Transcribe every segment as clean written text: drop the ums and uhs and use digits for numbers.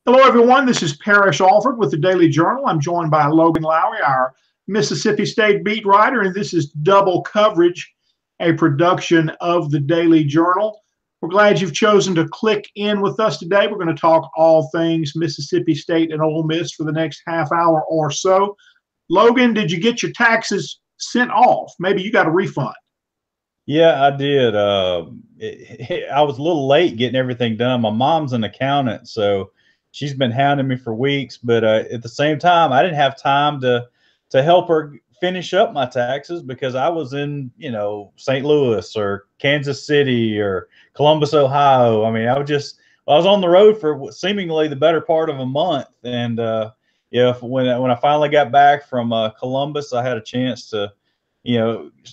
Hello, everyone. This is Parrish Alford with the Daily Journal. I'm joined by Logan Lowery, our Mississippi State beat writer, and this is Double Coverage, a production of the Daily Journal. We're glad you've chosen to click in with us today. We're going to talk all things Mississippi State and Ole Miss for the next half hour or so. Logan, did you get your taxes sent off? Maybe you got a refund. Yeah, I did. I was a little late getting everything done. My mom's an accountant, so she's been hounding me for weeks. But at the same time, I didn't have time to help her finish up my taxes because I was in, St. Louis or Kansas City or Columbus, Ohio. I mean, I was on the road for seemingly the better part of a month, and when I finally got back from Columbus, I had a chance to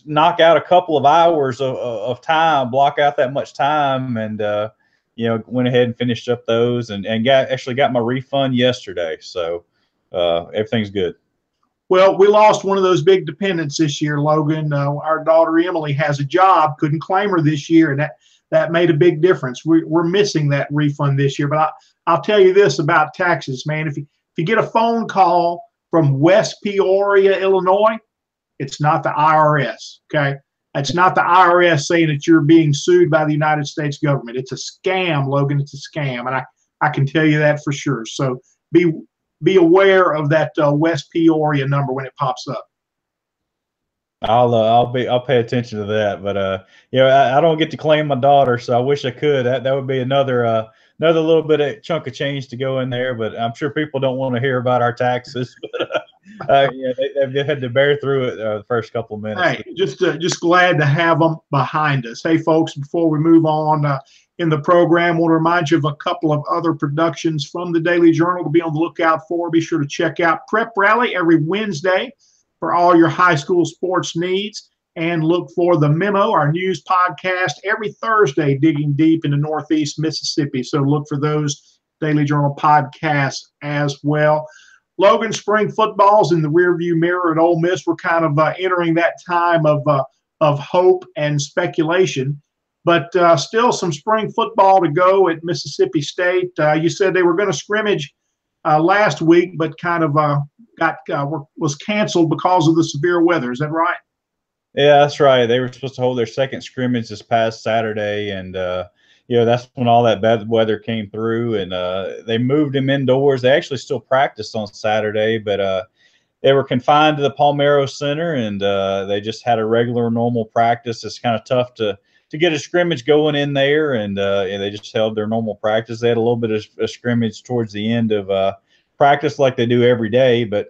knock out a couple of hours of time, block out that much time, and went ahead and finished up those, and got my refund yesterday. So everything's good. Well, we lost one of those big dependents this year, Logan. Our daughter Emily has a job, couldn't claim her this year, and that made a big difference. We're missing that refund this year. But I'll tell you this about taxes, man. If you get a phone call from West Peoria, Illinois, it's not the IRS, okay? It's not the IRS saying that you're being sued by the United States government. It's a scam, Logan. It's a scam, and I can tell you that for sure. So be aware of that West Peoria number when it pops up. I'll pay attention to that. But I don't get to claim my daughter, so I wish I could. That would be another little bit of chunk of change to go in there. But I'm sure people don't want to hear about our taxes. But they've had to bear through it the first couple of minutes. Hey, just glad to have them behind us. Hey, folks, before we move on in the program, I want to remind you of a couple of other productions from the Daily Journal to be on the lookout for. Be sure to check out Prep Rally every Wednesday for all your high school sports needs, and look for The Memo, our news podcast, every Thursday, digging deep into Northeast Mississippi. So look for those Daily Journal podcasts as well. Logan, spring football's in the rearview mirror at Ole Miss. We're kind of entering that time of hope and speculation, but still some spring football to go at Mississippi State. You said they were going to scrimmage last week, but kind of was canceled because of the severe weather. Is that right? Yeah, that's right. They were supposed to hold their second scrimmage this past Saturday, and that's when all that bad weather came through, and they moved him indoors. They actually still practiced on Saturday, but they were confined to the Palmero Center, and they just had a regular, normal practice. It's kind of tough to get a scrimmage going in there, and they just held their normal practice. They had a little bit of a scrimmage towards the end of practice like they do every day, but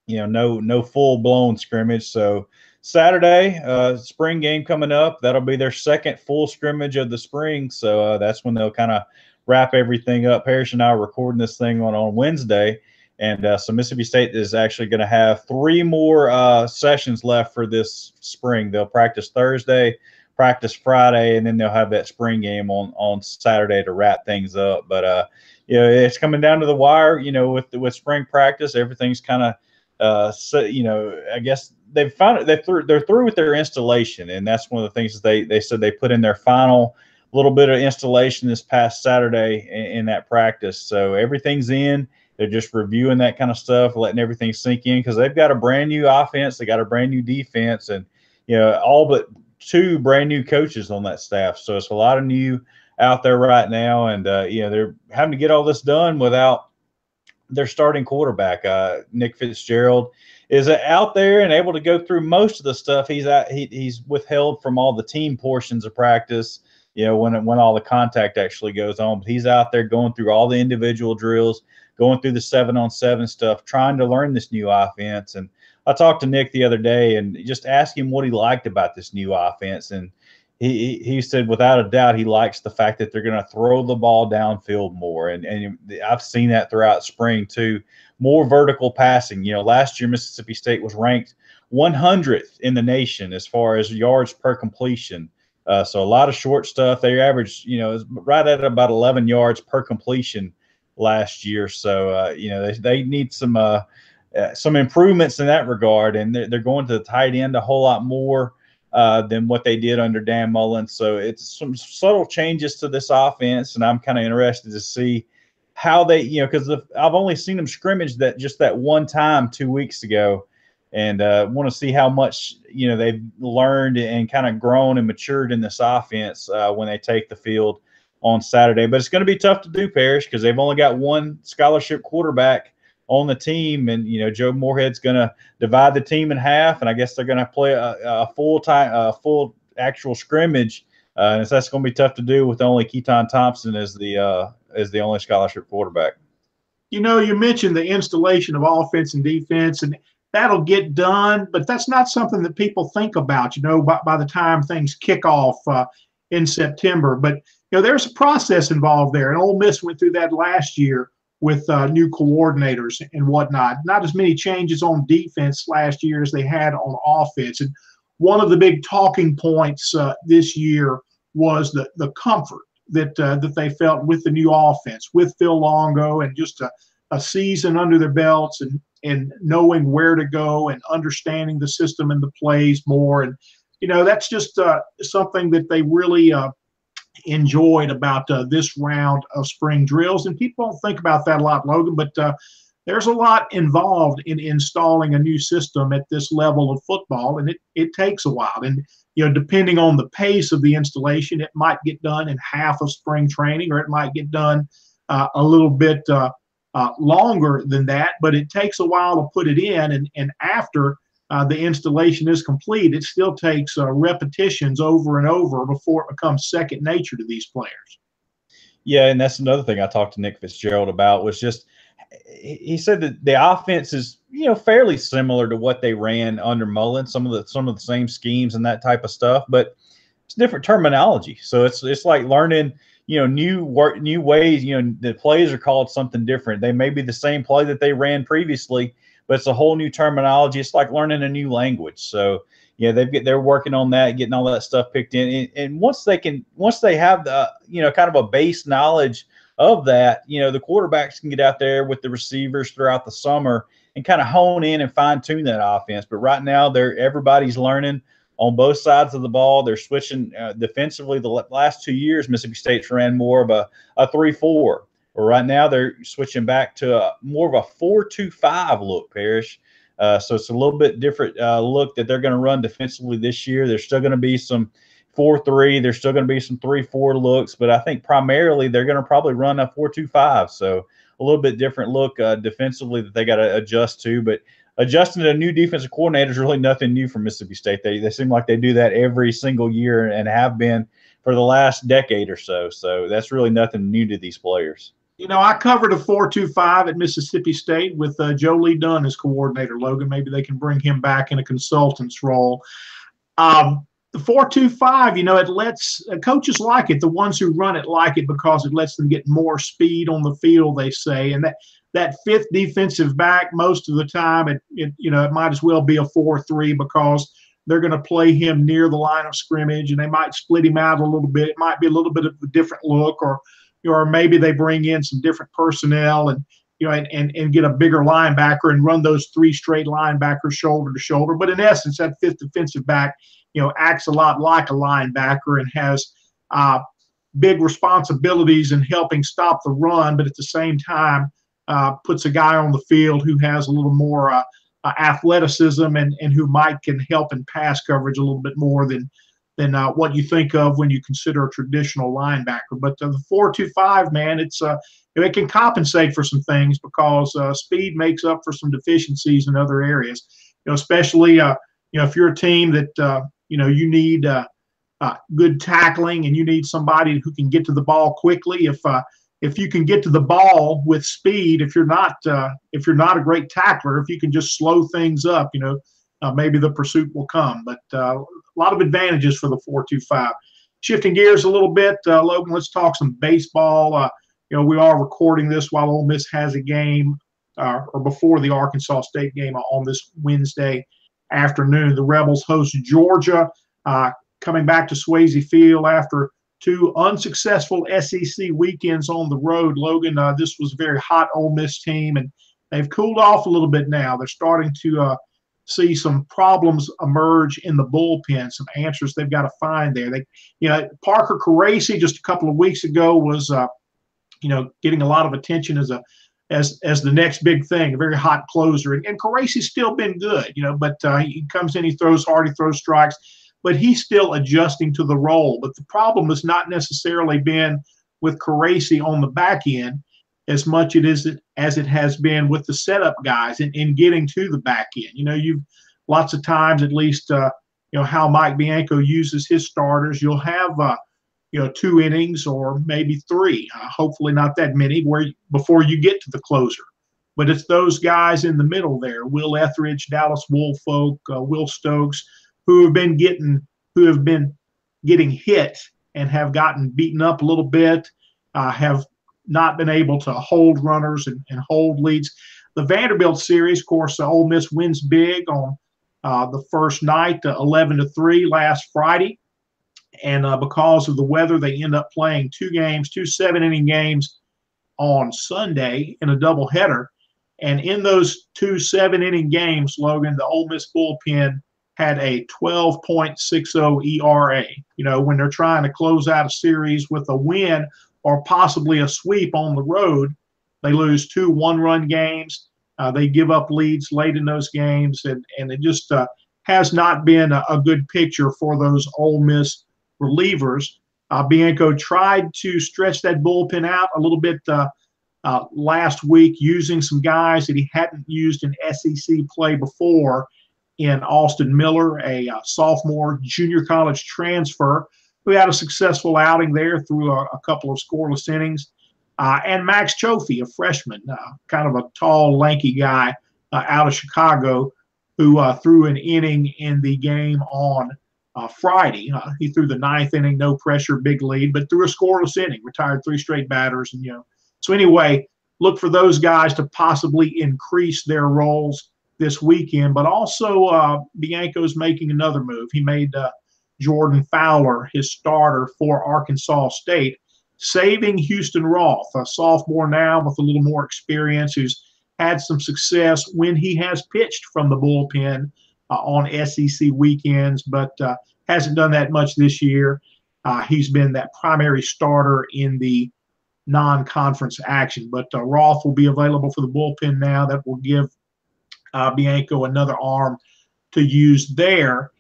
no full-blown scrimmage. So Saturday, spring game coming up. That'll be their second full scrimmage of the spring. So that's when they'll kind of wrap everything up. Parrish and I are recording this thing on Wednesday. And so Mississippi State is actually going to have 3 more sessions left for this spring. They'll practice Thursday, practice Friday, and then they'll have that spring game on Saturday to wrap things up. But it's coming down to the wire. With spring practice, everything's kind of I guess they're through with their installation, and that's one of the things that they said they put in their final little bit of installation this past Saturday in that practice. So everything's in. They're just reviewing that kind of stuff, letting everything sink in, because they've got a brand new offense, they got a brand new defense, and all but 2 brand new coaches on that staff. So it's a lot of new out there right now, and they're having to get all this done without their starting quarterback. Nick Fitzgerald is out there and able to go through most of the stuff. He's withheld from all the team portions of practice, when all the contact actually goes on. But he's out there going through all the individual drills, going through the 7-on-7 stuff, trying to learn this new offense. And I talked to Nick the other day and just asked him what he liked about this new offense. And he said, without a doubt, he likes the fact that they're going to throw the ball downfield more. And I've seen that throughout spring too. More vertical passing. Last year Mississippi State was ranked 100th in the nation as far as yards per completion. So a lot of short stuff. They averaged, is right at about 11 yards per completion last year. So, they need some improvements in that regard. And they're going to the tight end a whole lot more than what they did under Dan Mullen. So it's some subtle changes to this offense, and I'm kind of interested to see how they, because I've only seen them scrimmage that one time 2 weeks ago, and want to see how much they've learned and kind of grown and matured in this offense when they take the field on Saturday. But it's going to be tough to do, Parrish, because they've only got one scholarship quarterback on the team, and Joe Moorhead's going to divide the team in half, and I guess they're going to play a full actual scrimmage, and so that's going to be tough to do with only Keaton Thompson as the only scholarship quarterback. You mentioned the installation of offense and defense, and that'll get done, but that's not something that people think about, by the time things kick off in September. But, there's a process involved there, and Ole Miss went through that last year with new coordinators and whatnot. Not as many changes on defense last year as they had on offense. And one of the big talking points this year was the comfort that they felt with the new offense, with Phil Longo, and just a season under their belts, and knowing where to go and understanding the system and the plays more. And, that's just something that they really enjoyed about this round of spring drills. And people don't think about that a lot, Logan, but there's a lot involved in installing a new system at this level of football, and it takes a while. And, depending on the pace of the installation, it might get done in half of spring training, or it might get done a little bit longer than that, but it takes a while to put it in. And after the installation is complete, it still takes repetitions over and over before it becomes second nature to these players. Yeah, and that's another thing I talked to Nick Fitzgerald about, was just he said that the offense is fairly similar to what they ran under Mullen, some of the same schemes and that type of stuff, but it's different terminology. So it's like learning new ways. The plays are called something different. They may be the same play that they ran previously, but it's a whole new terminology. It's like learning a new language. So they're working on that, getting all that stuff picked in. And once they have the kind of a base knowledge of that, the quarterbacks can get out there with the receivers throughout the summer and kind of hone in and fine tune that offense. But right now, everybody's learning on both sides of the ball. They're switching defensively. The last 2 years, Mississippi State's ran more of a 3-4. But right now, they're switching back to more of a 4-2-5 look, Parrish. So it's a little bit different look that they're going to run defensively this year. There's still going to be some 4-3. There's still going to be some 3-4 looks, but I think primarily they're going to probably run a 4-2-5. So a little bit different look defensively that they got to adjust to. But adjusting to a new defensive coordinator is really nothing new for Mississippi State. They seem like they do that every single year and have been for the last decade or so. So that's really nothing new to these players. I covered a 4-2-5 at Mississippi State with Joe Lee Dunn as coordinator. Logan, maybe they can bring him back in a consultant's role. The 4-2-5, it lets coaches like it. The ones who run it like it because it lets them get more speed on the field, they say. And that fifth defensive back, most of the time, it might as well be a 4-3 because they're going to play him near the line of scrimmage, and they might split him out a little bit. It might be a little bit of a different look, or maybe they bring in some different personnel and get a bigger linebacker and run those three straight linebackers shoulder to shoulder. But in essence, that fifth defensive back, acts a lot like a linebacker and has big responsibilities in helping stop the run, but at the same time puts a guy on the field who has a little more athleticism and who can help in pass coverage a little bit more than what you think of when you consider a traditional linebacker. But the 4-2-5, man, it can compensate for some things because speed makes up for some deficiencies in other areas. Especially if you're a team that you need good tackling and you need somebody who can get to the ball quickly. If you can get to the ball with speed, if you're not a great tackler, if you can just slow things up, maybe the pursuit will come. But a lot of advantages for the 4-2-5. Shifting gears a little bit, Logan, let's talk some baseball. We are recording this while Ole Miss has a game, or before the Arkansas State game on this Wednesday afternoon. The Rebels host Georgia, coming back to Swayze Field after two unsuccessful SEC weekends on the road. Logan, this was a very hot Ole Miss team, and they've cooled off a little bit now. They're starting to see some problems emerge in the bullpen, some answers they've got to find there. Parker Caracci just a couple of weeks ago was getting a lot of attention as the next big thing, a very hot closer. And Caracci's still been good, but he comes in, he throws hard, he throws strikes, but he's still adjusting to the role. But the problem has not necessarily been with Caracci on the back end as much as it has been with the setup guys in getting to the back end. You've lots of times, at least, how Mike Bianco uses his starters. You'll have 2 innings or maybe 3, hopefully not that many, before you get to the closer. But it's those guys in the middle there, Will Etheridge, Dallas Woolfolk, Will Stokes, who have been getting hit and have gotten beaten up a little bit, have not been able to hold runners and hold leads. The Vanderbilt series, of course, Ole Miss wins big on the first night, 11-3 last Friday. And because of the weather, they end up playing 2 7-inning games on Sunday in a doubleheader. And in those 2 7-inning games, Logan, the Ole Miss bullpen had a 12.60 ERA. When they're trying to close out a series with a win or possibly a sweep on the road, they lose 2 one-run games. They give up leads late in those games, and it just has not been a good picture for those Ole Miss relievers. Bianco tried to stretch that bullpen out a little bit last week, using some guys that he hadn't used in SEC play before, in Austin Miller, a sophomore junior college transfer who had a successful outing there through a couple of scoreless innings, and Max Chofie, a freshman, kind of a tall, lanky guy out of Chicago, who threw an inning in the game on Friday. He threw the 9th inning, no pressure, big lead, but threw a scoreless inning, retired 3 straight batters. And so anyway, look for those guys to possibly increase their roles this weekend. But also Bianco's making another move. He made Jordan Fowler his starter for Arkansas State, saving Houston Roth, a sophomore now with a little more experience, who's had some success when he has pitched from the bullpen on SEC weekends, but hasn't done that much this year. He's been that primary starter in the non-conference action, but Roth will be available for the bullpen now. That will give Bianco another arm to use there.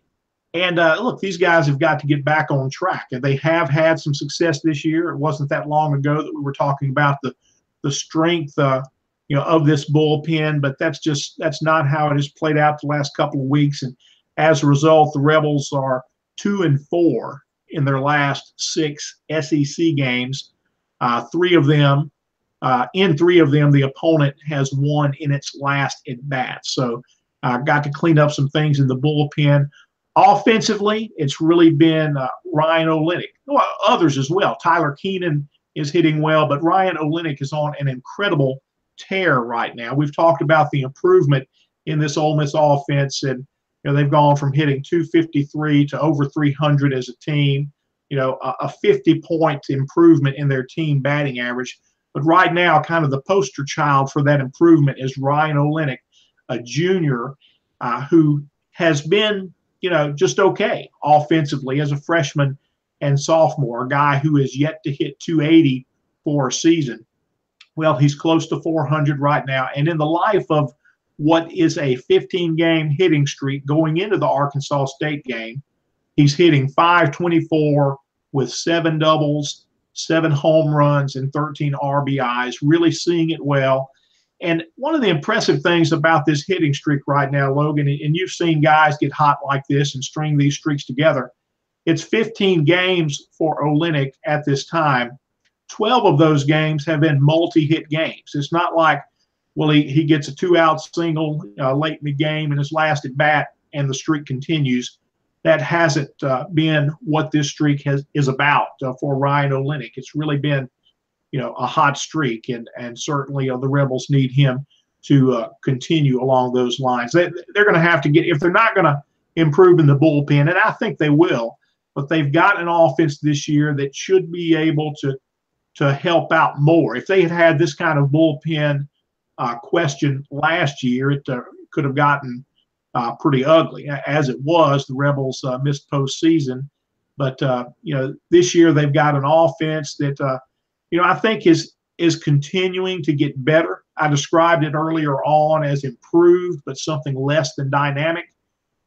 And look, these guys have got to get back on track. And they have had some success this year. It wasn't that long ago that we were talking about the strength of this bullpen, but that's not how it has played out the last couple of weeks. And as a result, the Rebels are 2-4 in their last 6 SEC games. In 3 of them, the opponent has won in its last at bat. So got to clean up some things in the bullpen. Offensively, it's really been Ryan Olenek. Well, others as well. Tyler Keenan is hitting well, but Ryan Olenek is on an incredible tear right now. We've talked about the improvement in this Ole Miss offense, and they've gone from hitting 253 to over 300 as a team. A 50-point improvement in their team batting average. But right now, kind of the poster child for that improvement is Ryan Olenek, a junior who has been, just okay offensively as a freshman and sophomore, a guy who is yet to hit 280 for a season. Well, he's close to 400 right now. And in the life of what is a 15-game hitting streak going into the Arkansas State game, he's hitting .524 with 7 doubles, 7 home runs, and 13 RBIs, really seeing it well. And one of the impressive things about this hitting streak right now, Logan, and you've seen guys get hot like this and string these streaks together, it's 15 games for Olenek at this time. 12 of those games have been multi-hit games. It's not like, well, he gets a 2-out single late in the game in his last at bat and the streak continues. That hasn't been what this streak is about for Ryan Olenek. It's really been, a hot streak, and certainly the Rebels need him to continue along those lines. They're going to have to get, if they're not going to improve in the bullpen, and I think they will, but they've got an offense this year that should be able to help out more. If they had had this kind of bullpen question last year, it could have gotten pretty ugly. As it was, the Rebels missed postseason. But, this year they've got an offense that, I think is is continuing to get better. I described it earlier on as improved, but something less than dynamic.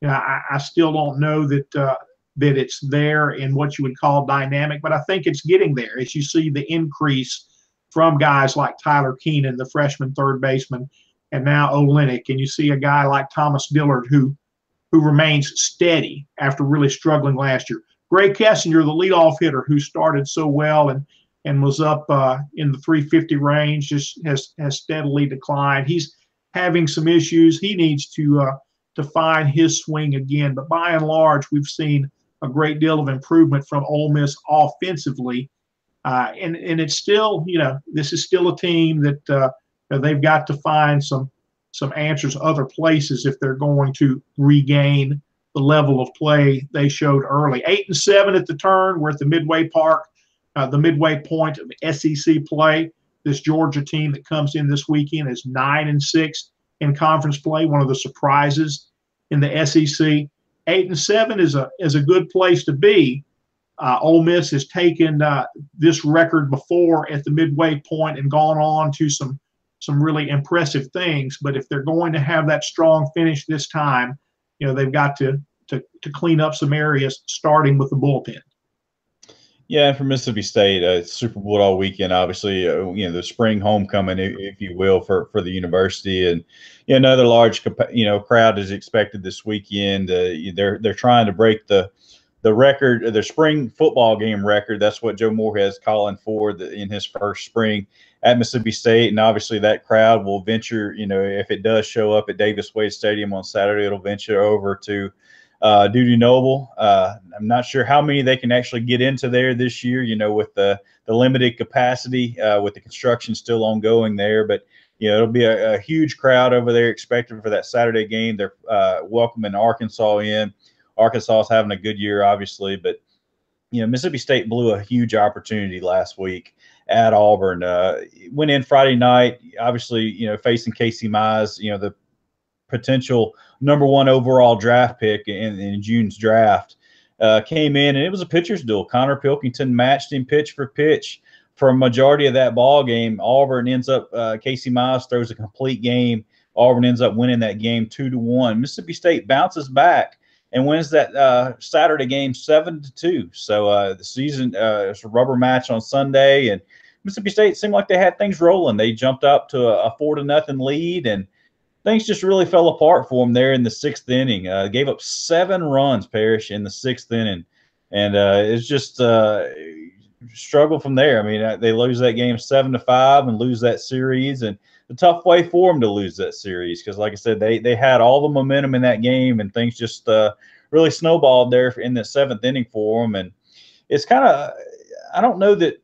You know, I still don't know that it's there in what you would call dynamic, but I think it's getting there as you see the increase from guys like Tyler Keenan, the freshman third baseman, and now Olenek, and you see a guy like Thomas Dillard who remains steady after really struggling last year. Gray Kessinger, the leadoff hitter who started so well and was up in the 350 range, just has steadily declined. He's having some issues. He needs to find his swing again. But by and large, we've seen a great deal of improvement from Ole Miss offensively. And it's still, you know, this is still a team that they've got to find some answers other places if they're going to regain the level of play they showed early. 8-7 at the turn. We're at the midway point of SEC play. This Georgia team that comes in this weekend is 9-6 in conference play. One of the surprises in the SEC. 8-7 is a good place to be. Ole Miss has taken this record before at the midway point and gone on to some really impressive things. But if they're going to have that strong finish this time, you know, they've got to clean up some areas, starting with the bullpen. Yeah, and for Mississippi State, Super Bowl all weekend, obviously, you know, the spring homecoming, if you will, for the university, and you know, another large, you know, crowd is expected this weekend. They're trying to break the record, the spring football game record. That's what Joe Moorhead's calling for in his first spring at Mississippi State, and obviously that crowd will venture, you know, if it does show up at Davis Wade Stadium on Saturday, it'll venture over to Dudy Noble. I'm not sure how many they can actually get into there this year, you know, with the limited capacity, with the construction still ongoing there. But, you know, it'll be a huge crowd over there expected for that Saturday game. They're welcoming Arkansas in. Arkansas is having a good year, obviously. But, you know, Mississippi State blew a huge opportunity last week at Auburn. Went in Friday night, obviously, you know, facing Casey Mize, you know, the potential #1 overall draft pick in June's draft, came in, and it was a pitcher's duel. Connor Pilkington matched him pitch for pitch for a majority of that ball game. Auburn ends up, Casey Mize throws a complete game. Auburn ends up winning that game 2-1. Mississippi State bounces back and wins that Saturday game 7-2. So the season, it's a rubber match on Sunday, and Mississippi State seemed like they had things rolling. They jumped up to a 4-0 lead, and things just really fell apart for them there in the 6th inning. Gave up 7 runs, Parrish, in the 6th inning. And it's just struggle from there. I mean, they lose that game 7-5 and lose that series. And a tough way for them to lose that series because, like I said, they had all the momentum in that game, and things just really snowballed there in the 7th inning for them. And it's kind of – I don't know that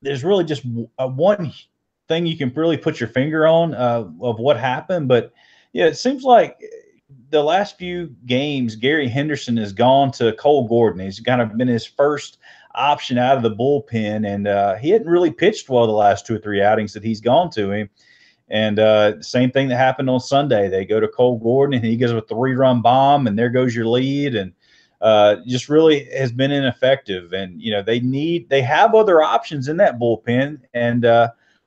there's really just one – thing you can really put your finger on of what happened. But yeah, it seems like the last few games, Gary Henderson has gone to Cole Gordon. He's kind of been his first option out of the bullpen, and he hadn't really pitched well the last 2 or 3 outings that he's gone to him. And same thing that happened on Sunday. They go to Cole Gordon, and he gives a 3-run bomb, and there goes your lead. And just really has been ineffective. And, you know, they have other options in that bullpen, and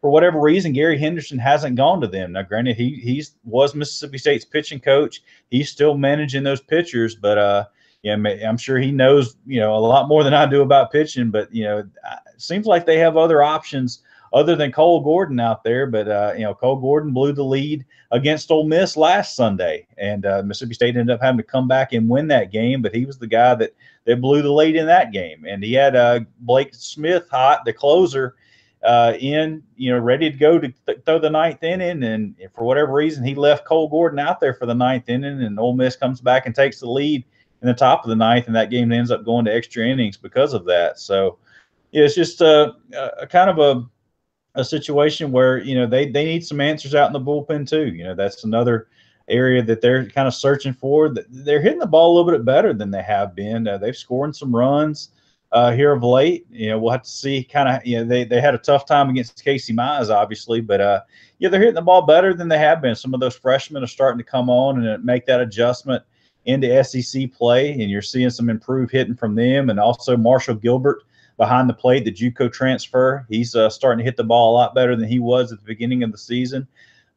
for whatever reason, Gary Henderson hasn't gone to them. Now, granted, he was Mississippi State's pitching coach. He's still managing those pitchers, but yeah, I'm sure he knows, you know, a lot more than I do about pitching. But, you know, it seems like they have other options other than Cole Gordon out there. But, you know, Cole Gordon blew the lead against Ole Miss last Sunday, and Mississippi State ended up having to come back and win that game. But he was the guy that blew the lead in that game. And he had Blake Smith hot, the closer, in, you know, ready to go to throw the 9th inning, and for whatever reason he left Cole Gordon out there for the 9th inning, and Ole Miss comes back and takes the lead in the top of the 9th, and that game ends up going to extra innings because of that. So yeah, it's just a kind of a situation where, you know, they need some answers out in the bullpen too. You know, that's another area that they're kind of searching for. They're hitting the ball a little bit better than they have been. They've scored some runs here of late. You know, we'll have to see kind of, you know, they had a tough time against Casey Mize, obviously, but yeah, they're hitting the ball better than they have been. Some of those freshmen are starting to come on and make that adjustment into SEC play, and you're seeing some improved hitting from them. And also Marshall Gilbert, behind the plate, the JUCO transfer. He's starting to hit the ball a lot better than he was at the beginning of the season.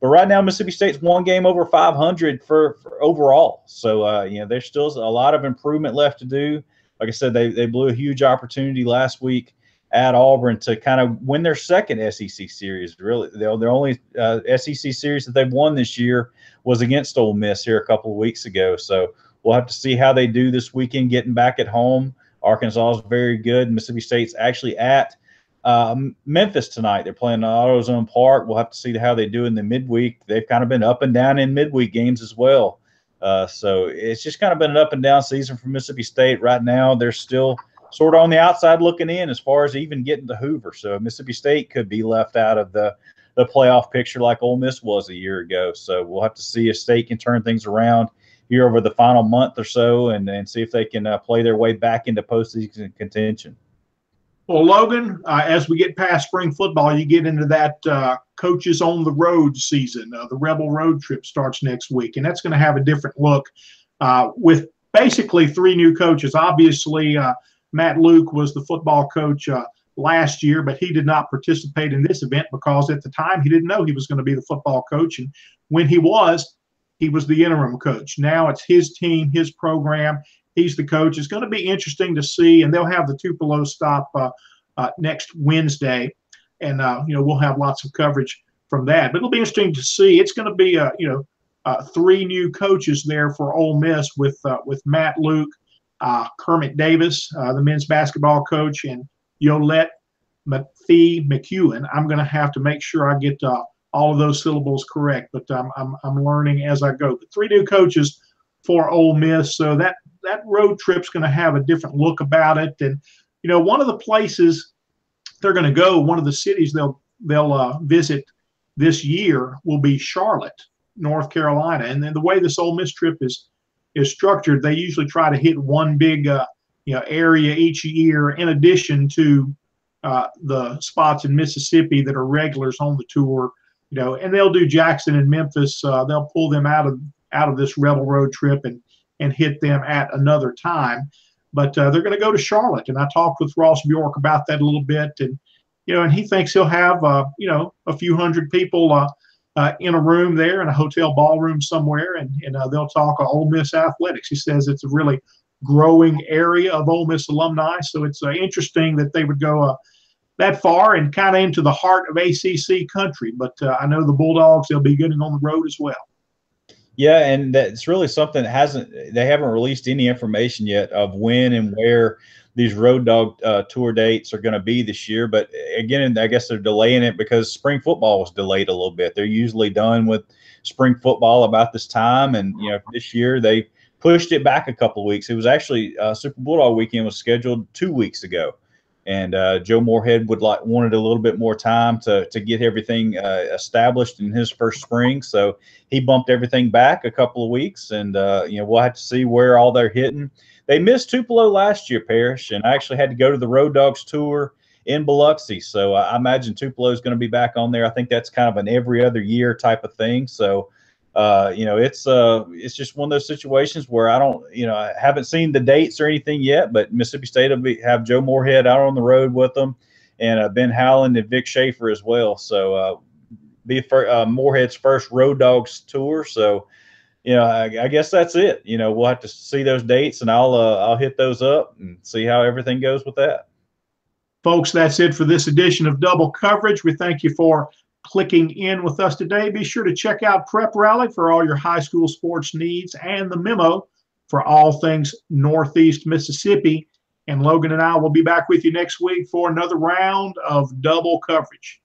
But right now, Mississippi State's one game over 500 for overall. So, there's still a lot of improvement left to do. Like I said, they blew a huge opportunity last week at Auburn to kind of win their second SEC series. Really, their only SEC series that they've won this year was against Ole Miss here a couple of weeks ago. So we'll have to see how they do this weekend getting back at home. Arkansas is very good. Mississippi State's actually at Memphis tonight. They're playing AutoZone Park. We'll have to see how they do in the midweek. They've kind of been up and down in midweek games as well. So it's just kind of been an up and down season for Mississippi State. Right now, they're still sort of on the outside looking in as far as even getting to Hoover. So Mississippi State could be left out of the playoff picture like Ole Miss was a year ago. So we'll have to see if State can turn things around here over the final month or so and see if they can play their way back into postseason contention. Well, Logan, as we get past spring football, you get into that coaches on the road season. The Rebel Road Trip starts next week, and that's going to have a different look with basically 3 new coaches. Obviously, Matt Luke was the football coach last year, but he did not participate in this event because at the time he didn't know he was going to be the football coach. And when he was the interim coach. Now it's his team, his program. He's the coach. It's going to be interesting to see, and they'll have the Tupelo stop next Wednesday, and we'll have lots of coverage from that. But it'll be interesting to see. It's going to be 3 new coaches there for Ole Miss with Matt Luke, Kermit Davis, the men's basketball coach, and Yolette McEwen. I'm going to have to make sure I get all of those syllables correct, but I'm learning as I go. But 3 new coaches for Ole Miss, so that road trip's going to have a different look about it. And one of the places they're going to go, one of the cities they'll visit this year will be Charlotte, North Carolina. And then the way this Ole Miss trip is structured, they usually try to hit one big area each year in addition to the spots in Mississippi that are regulars on the tour. And they'll do Jackson and Memphis. They'll pull them out of this Rebel Road trip and hit them at another time. But they're going to go to Charlotte, and I talked with Ross Bjork about that a little bit, and and he thinks he'll have a few hundred people in a room there in a hotel ballroom somewhere, and they'll talk Ole Miss athletics. He says it's a really growing area of Ole Miss alumni, so it's interesting that they would go that far and kind of into the heart of ACC country. But I know the Bulldogs, they'll be getting on the road as well. Yeah, and that's really something that they haven't released any information yet of when and where these Road Dog tour dates are going to be this year. But again, I guess they're delaying it because spring football was delayed a little bit. They're usually done with spring football about this time, and this year they pushed it back a couple of weeks. It was actually Super Bulldog weekend was scheduled 2 weeks ago. And Joe Moorhead wanted a little bit more time to get everything established in his first spring, so he bumped everything back a couple of weeks, and we'll have to see where all they're hitting. They missed Tupelo last year, Parrish, and I actually had to go to the Road Dogs tour in Biloxi, so I imagine Tupelo is going to be back on there. I think that's kind of an every other year type of thing. So it's just one of those situations where I haven't seen the dates or anything yet, but Mississippi State will have Joe Moorhead out on the road with them, and Ben Howland and Vic Schaefer as well. So be Moorhead's first Road Dogs tour. So I guess that's it. We'll have to see those dates, and I'll hit those up and see how everything goes with that. Folks, that's it for this edition of Double Coverage. We thank you for clicking in with us today. Be sure to check out Prep Rally for all your high school sports needs, and the Memo for all things Northeast Mississippi. And Logan and I will be back with you next week for another round of Double Coverage.